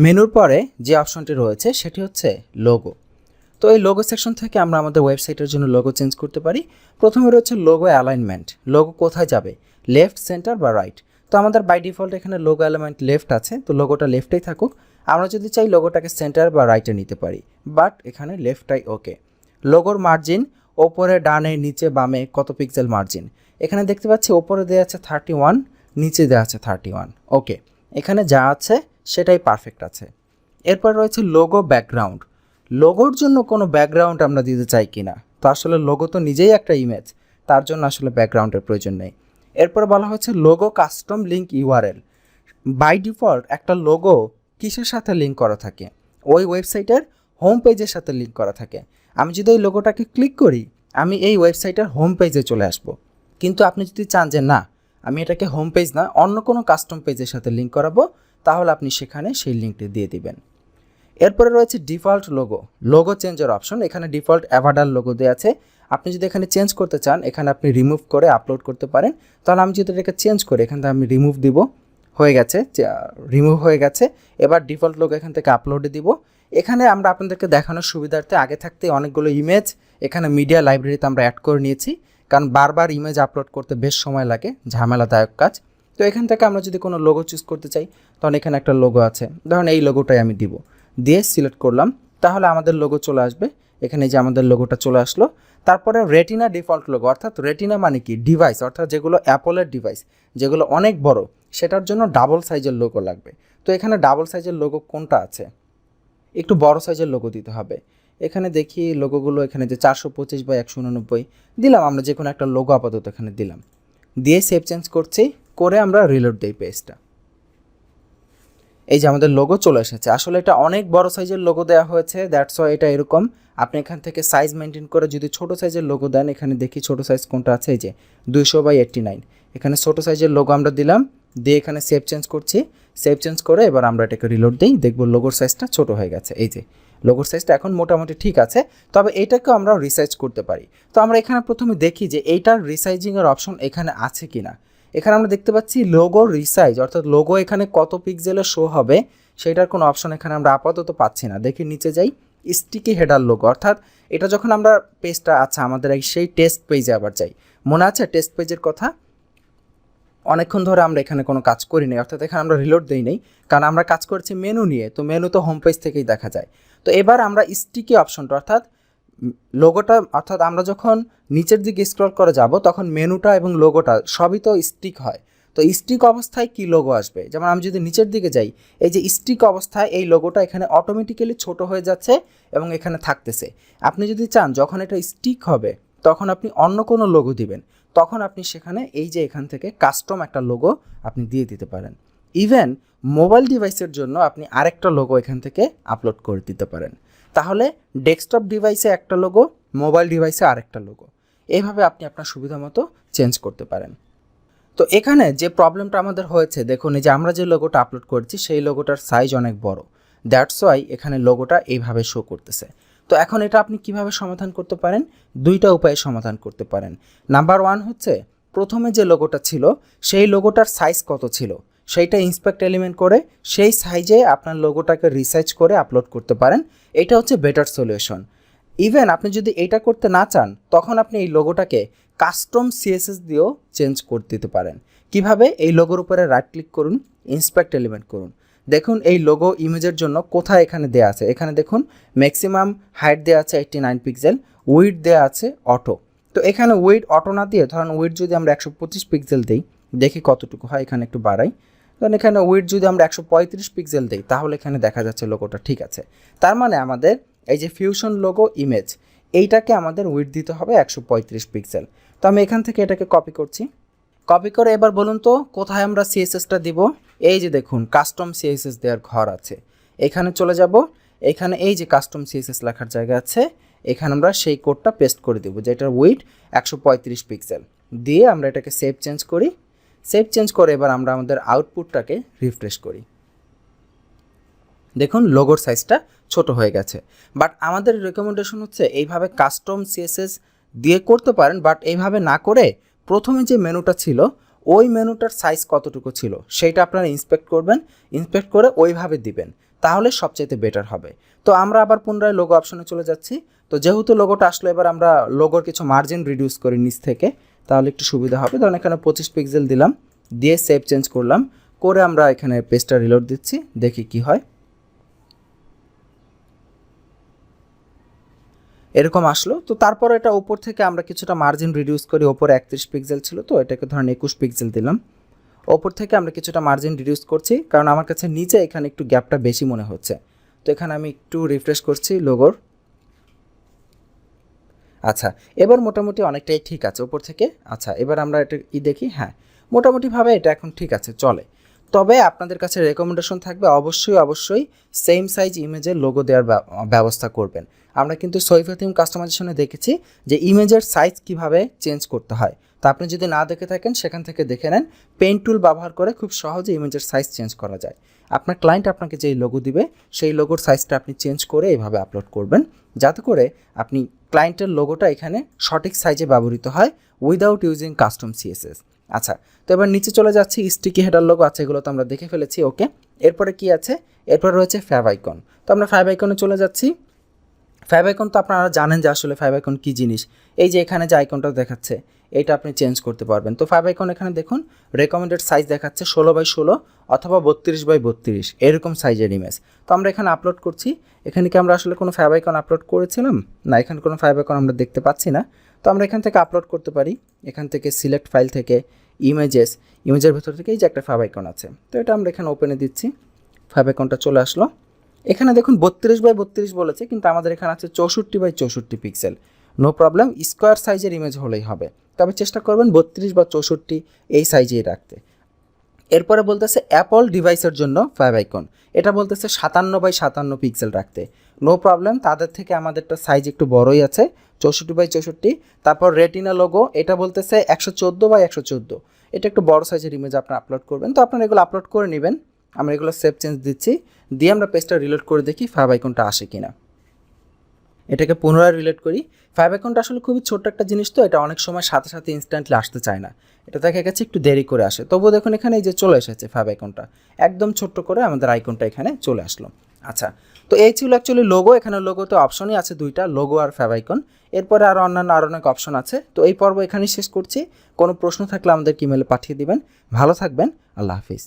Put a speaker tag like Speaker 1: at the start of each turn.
Speaker 1: মেনুর পরে যে অপশনটি রয়েছে সেটি হচ্ছে লোগো। তো এই লোগো সেকশন থেকে আমরা আমাদের ওয়েবসাইটের জন্য লোগো চেঞ্জ করতে পারি। প্রথমে রয়েছে লোগো অ্যালাইনমেন্ট, লোগো কোথায় যাবে, লেফট, সেন্টার বা রাইট। তো আমাদের বাই ডিফল্ট এখানে লোগো অ্যালাইনমেন্ট লেফট আছে, তো লোগোটা লেফটেই থাকুক। আমরা যদি চাই লোগোটাকে সেন্টার বা রাইটে নিতে পারি, বাট এখানে লেফটটাই ওকে। লোগোর মার্জিন, ওপরে ডানে নিচে বামে কত পিক্সেল মার্জিন, এখানে দেখতে পাচ্ছি ওপরে দেওয়া আছে 31, নিচে দেওয়া আছে 31, ওকে। এখানে যা আছে সেটাই পারফেক্ট আছে। এরপর রয়েছে লোগো ব্যাকগ্রাউন্ড, লোগোর জন্য কোনো ব্যাকগ্রাউন্ড আমরা দিতে চাই কি না। তো আসলে লোগো তো নিজেই একটা ইমেজ, তার জন্য আসলে ব্যাকগ্রাউন্ডের প্রয়োজন নেই। এরপর বলা হচ্ছে logo custom link URL. By default একটা লোগো কিসের সাথে লিঙ্ক করা থাকে, ওই ওয়েবসাইটের হোম পেজের সাথে লিঙ্ক করা থাকে। আমি যদি এই লোগোটাকে ক্লিক করি, আমি এই ওয়েবসাইটের হোম পেজে চলে আসব। কিন্তু আপনি যদি চান যে না, আমি এটাকে হোম পেজ না অন্য কোনো কাস্টম পেজের সাথে লিঙ্ক করাবো, তাহলে আপনি সেখানে সেই লিঙ্কটি দিয়ে দিবেন। এরপরে রয়েছে ডিফল্ট লোগো, লোগো চেঞ্জের অপশন। এখানে ডিফল্ট অ্যাভাটার লোগো দেওয়া আছে। আপনি যদি এখানে চেঞ্জ করতে চান, এখানে আপনি রিমুভ করে আপলোড করতে পারেন। তাহলে আমি যদি এটাকে চেঞ্জ করি, এখান থেকে আমি রিমুভ দিব, হয়ে গেছে, রিমুভ হয়ে গেছে। এবার ডিফল্ট লোগো এখান থেকে আপলোডে দিব। এখানে আমরা আপনাদেরকে দেখানোর সুবিধার্থে আগে থাকতে অনেকগুলো ইমেজ এখানে মিডিয়া লাইব্রেরিতে আমরা অ্যাড করে নিয়েছি, কারণ বারবার ইমেজ আপলোড করতে বেশ সময় লাগে, ঝামেলাদায়ক কাজ। তো এখান থেকে আমরা যদি কোনো লোগো চুজ করতে চাই, তখন এখানে একটা লোগো আছে, ধরুন এই লোগোটাই আমি দিব, দিয়ে সিলেক্ট করলাম, তাহলে আমাদের লোগো চলে আসবে। এখানে যে আমাদের লোগোটা চলে আসলো। তারপরে রেটিনা ডিফল্ট লোগো, অর্থাৎ রেটিনা মানে কি, ডিভাইস, অর্থাৎ যেগুলো অ্যাপলের ডিভাইস, যেগুলো অনেক বড়, সেটার জন্য ডাবল সাইজের লোগো লাগবে। তো এখানে ডাবল সাইজের লোগো কোনটা আছে, একটু বড় সাইজের লোগো দিতে হবে। এখানে দেখি লোগোগুলো, এখানে যে 425 বা 189 দিলাম, আমরা যে কোনো একটা লোগো আপাতত এখানে দিলাম, দিয়ে সেভ চেঞ্জ করছি, করে আমরা রিলোড দিই পেজটা। এই যে আমাদের লোগো চলে এসেছে। আসলে এটা অনেক বড় সাইজের লোগো দেওয়া হয়েছে, দ্যাটস ওয়াই এটা এরকম। আপনি এখান থেকে সাইজ মেনটেন করে যদি ছোটো সাইজের লোগো দেন, এখানে দেখি ছোটো সাইজ কোনটা আছে, এই যে 200/89, এখানে ছোটো সাইজের লোগো আমরা দিলাম, দিয়ে এখানে সেভ চেঞ্জ করছি। সেভ চেঞ্জ করে এবার আমরা এটাকে রিলোড দিই, দেখব লোগোর সাইজটা ছোটো হয়ে গেছে। এই যে লোগোর সাইজটা এখন মোটামুটি ঠিক আছে, তবে এইটাকেও আমরা রিসাইজ করতে পারি। তো আমরা এখানে প্রথমে দেখি যে এইটার রিসাইজিংয়ের অপশন এখানে আছে কি না। এখানে আমরা দেখতে পাচ্ছি লোগো রিসাইজ, অর্থাৎ লোগো এখানে কত পিক্সেলে শো হবে সেটার কোনো অপশন এখানে আমরা আপাতত পাচ্ছি না। দেখি নিচে যাই, স্টিকি হেডার লোগো, অর্থাৎ এটা যখন আমরা পেজটা, আচ্ছা আমাদের সেই টেস্ট পেজে আবার যাই, মনে আছে টেস্ট পেজের কথা, অনেকক্ষণ ধরে আমরা এখানে কোনো কাজ করি নাই, অর্থাৎ এখানে আমরা রিলোড দিই নাই, কারণ আমরা কাজ করছি মেনু নিয়ে, তো মেনু তো হোম পেজ থেকেই দেখা যায়। তো এবার আমরা স্টিকি অপশনটা, অর্থাৎ লোগোটা, অর্থাৎ আমরা যখন নিচের দিকে স্ক্রল করে যাব, তখন মেনুটা এবং লোগোটা সবই তো স্টিক হয়। তো স্টিক অবস্থায় কি লোগো আসবে, যেমন আমি যদি নিচের দিকে যাই, এই যে স্টিক অবস্থায় এই লোগোটা এখানে অটোমেটিক্যালি ছোট হয়ে যাচ্ছে এবং এখানে থাকতেছে। আপনি যদি চান যখন এটা স্টিক হবে, তখন আপনি অন্য কোনো লোগো দিবেন, তখন আপনি সেখানে এই যে এখান থেকে কাস্টম একটা লোগো আপনি দিয়ে দিতে পারেন। ইভেন মোবাইল ডিভাইসের জন্য আপনি আরেকটা লোগো এখান থেকে আপলোড করে দিতে পারেন। তাহলে ডেস্কটপ ডিভাইসে একটা লোগো, মোবাইল ডিভাইসে আরেকটা লোগো, এইভাবে আপনি আপনার সুবিধা মতো চেঞ্জ করতে পারেন। তো এখানে যে প্রবলেমটা আমাদের হয়েছে, দেখুন এই যে আমরা যে লোগোটা আপলোড করছি সেই লোগোটার সাইজ অনেক বড়, দ্যাটস ওয়াই এখানে লোগোটা এইভাবে শো করতেছে। তো এখন এটা আপনি কিভাবে সমাধান করতে পারেন, দুইটা উপায়ে সমাধান করতে পারেন। নাম্বার 1 হচ্ছে, প্রথমে যে লোগোটা ছিল সেই লোগোটার সাইজ কত ছিল সেইটা ইন্সপেক্ট এলিমেন্ট করে সেই সাইজে আপনার লোগোটাকে রিসাইজ করে আপলোড করতে পারেন। এটা হচ্ছে বেটার সলিউশন। ইভেন আপনি যদি এটা করতে না চান, তখন আপনি এই লোগোটাকে কাস্টম সিএসএস দিয়েও চেঞ্জ করে দিতে পারেন। কিভাবে, এই লোগোর উপরে রাইট ক্লিক করুন, ইন্সপেক্ট এলিমেন্ট করুন, দেখুন এই লোগো ইমেজের জন্য কোথায় এখানে দেওয়া আছে। এখানে দেখুন ম্যাক্সিমাম হাইট দেওয়া আছে 89 পিক্সেল, উইডথ দেওয়া আছে অটো। তো এখানে উইডথ অটো না দিয়ে, ধরুন উইডথ যদি আমরা 125 পিক্সেল দিই, দেখি কতটুকু হয়, এখানে একটু বাড়াই, কারণ এখানে উইডথ যদি আমরা 135 পিক্সেল দিই, তাহলে এখানে দেখা যাচ্ছে লোগোটা ঠিক আছে। তার মানে আমাদের এই যে ফিউশন লোগো ইমেজ, এইটাকে আমাদের উইডথ দিতে হবে 135 পিক্সেল। তো আমি এখান থেকে এটাকে কপি করছি, কপি করে এবার বলুন তো কোথায় আমরা সিএসএসটা দিব। এই যে দেখুন কাস্টম সিএসএস দেওয়ার ঘর আছে, এখানে চলে যাব, এখানে এই যে কাস্টম সিএসএস লেখার জায়গা আছে, এখানে আমরা সেই কোডটা পেস্ট করে দেবো, যেটার উইডথ 135 পিক্সেল, দিয়ে আমরা এটাকে সেভ চেঞ্জ করি। সেভ চেঞ্জ করে এবার আমরা আমাদের আউটপুটটাকে রিফ্রেশ করি, দেখুন লোগোর সাইজটা ছোট হয়ে গেছে। বাট আমাদের রেকমেন্ডেশন হচ্ছে এইভাবে কাস্টম সিএসএস দিয়ে করতে পারেন, বাট এইভাবে না করে প্রথমে যে মেনুটা ছিল ওই মেনুটার সাইজ কতটুকু ছিল সেইটা আপনারা ইন্সপেক্ট করবেন, ইন্সপেক্ট করে ওইভাবে দিবেন। তাহলে সবচাইতে বেটার হবে। তো আমরা আবার পুনরায় লোগো অপশনে চলে যাচ্ছি। তো যেহেতু লোগোটা আসলো, এবার আমরা লোগোর কিছু মার্জিন রিডিউস করি নিচ থেকে, তাহলে একটু সুবিধা হবে। ধরুন এখানে 25 পিক্সেল দিলাম, দিয়ে সেভ চেঞ্জ করলাম, করে আমরা এখানে পেজটা রিলোড দিচ্ছি, দেখি কি হয়। এরকম আসলো। তো তারপর এটা উপর থেকে আমরা কিছুটা মার্জিন রিডিউস করি, ওপরে 31 পিক্সেল ছিল, তো এটাকে ধরেন 21 পিক্সেল দিলাম। ওপর থেকে আমরা কিছুটা মার্জিন রিডিউস করছি, কারণ আমার কাছে নিচে এখানে একটু গ্যাপটা বেশি মনে হচ্ছে। তো এখানে আমি একটু রিফ্রেশ করছি লোগোর। আচ্ছা, এবার মোটামুটি অনেকটাই ঠিক আছে উপর থেকে। আচ্ছা, এবার আমরা এটা দেখি, হ্যাঁ মোটামুটিভাবে এটা এখন ঠিক আছে, চলে। তবে আপনাদের কাছে রেকমেন্ডেশন থাকবে অবশ্যই সেম সাইজ ইমেজের লোগো দেওয়ার ব্যবস্থা করবেন। আমরা কিন্তু সৈফা থিম কাস্টমাইজেশনে দেখেছি যে ইমেজের সাইজ কিভাবে চেঞ্জ করতে হয়। তো আপনি যদি না দেখে থাকেন, সেখান থেকে দেখে নেন। পেন টুল ব্যবহার করে খুব সহজে ইমেজের সাইজ চেঞ্জ করা যায়। আপনার ক্লায়েন্ট আপনাকে যেই লোগো দিবে, সেই লোগোর সাইজটা আপনি চেঞ্জ করে এইভাবে আপলোড করবেন, যাতে করে আপনি ক্লায়েন্টের লোগোটা এখানে সঠিক সাইজে ব্যবহৃত হয় উইদাউট ইউজিং কাস্টম সিএসএস। আচ্ছা, তো এবার নিচে চলে যাচ্ছি, স্টিকি হেডার লোগো আছে, এগুলো তো আমরা দেখে ফেলেছি। ওকে, এরপরে কি আছে? এরপরে রয়েছে ফ্যাব আইকন। তো আমরা ফ্যাব আইকনে চলে যাচ্ছি। ফ্যাব আইকন তো আপনারা জানেন যে আসলে ফ্যাব আইকন কী জিনিস। এই যে এখানে যে আইকনটা দেখাচ্ছে, এটা আপনি চেঞ্জ করতে পারবেন। তো ফ্যাব আইকন এখানে দেখুন রেকমেন্ডেড সাইজ দেখাচ্ছে 16x16 অথবা 32x32 এরকম সাইজের ইমেজ। তো আমরা এখানে আপলোড করছি। এখানে কি আমরা আসলে কোনো ফ্যাব আইকন আপলোড করেছিলাম? না, এখানে কোনো ফ্যাব আইকন আমরা দেখতে পাচ্ছি না। তো আমরা এখান থেকে আপলোড করতে পারি। এখান থেকে সিলেক্ট ফাইল থেকে ইমেজের ভেতর থেকে এই যে একটা ফ্যাব আইকন আছে, তো এটা আমরা এখানে ওপেনে দিচ্ছি। ফ্যাব আইকনটা চলে আসলো। এখানে দেখুন 32x32 বলেছে, কিন্তু আমাদের এখানে আছে 64x64 pixel. No problem, square সাইজের ইমেজ হলেই হবে, তবে চেষ্টা করবেন 32 বা 64 এই সাইজেই রাখতে। এরপরে বলতেছে অ্যাপল ডিভাইসের জন্য ফ্যাব আইকন, এটা বলতেছে 57x57 পিক্সেল রাখতে। নো প্রবলেম, তাদের থেকে আমাদেরটা সাইজ একটু বড়ই আছে, 64x64। তারপর রেটিনা লোগো, এটা বলতেছে 114x114, এটা একটু বড় সাইজের ইমেজ আপনি আপলোড করবেন। তো আপনারা এগুলো আপলোড করে নেবেন। আমরা এগুলো সেভ চেঞ্জ দিচ্ছি, দিয়ে আমরা পেজটা রিলোড করে দেখি ফ্যাব আইকনটা আসে কিনা। এটাকে পুনরায় রিলেট করি। ফ্যাব আইকনটা আসলে খুবই ছোট্ট একটা জিনিস, তো এটা অনেক সময় সাথে সাথে ইনস্ট্যান্টলি আসতে চায় না, এটা দেখা গেছে একটু দেরি করে আসে। তবুও দেখুন এখানে এই যে চলে এসেছে ফ্যাব আইকনটা, একদম ছোট্ট করে আমাদের আইকনটা এখানে চলে আসলো। আচ্ছা, তো এই ছিল অ্যাকচুয়ালি লোগো। এখানে লোগোতে অপশনই আছে দুইটা, লোগো আর ফ্যাব আইকন। এরপরে আরও অন্যান্য আরও অনেক অপশন আছে। তো এই পর্ব এখানেই শেষ করছি। কোনো প্রশ্ন থাকলে আমাদের ইমেলে পাঠিয়ে দিবেন। ভালো থাকবেন, আল্লাহ হাফিজ।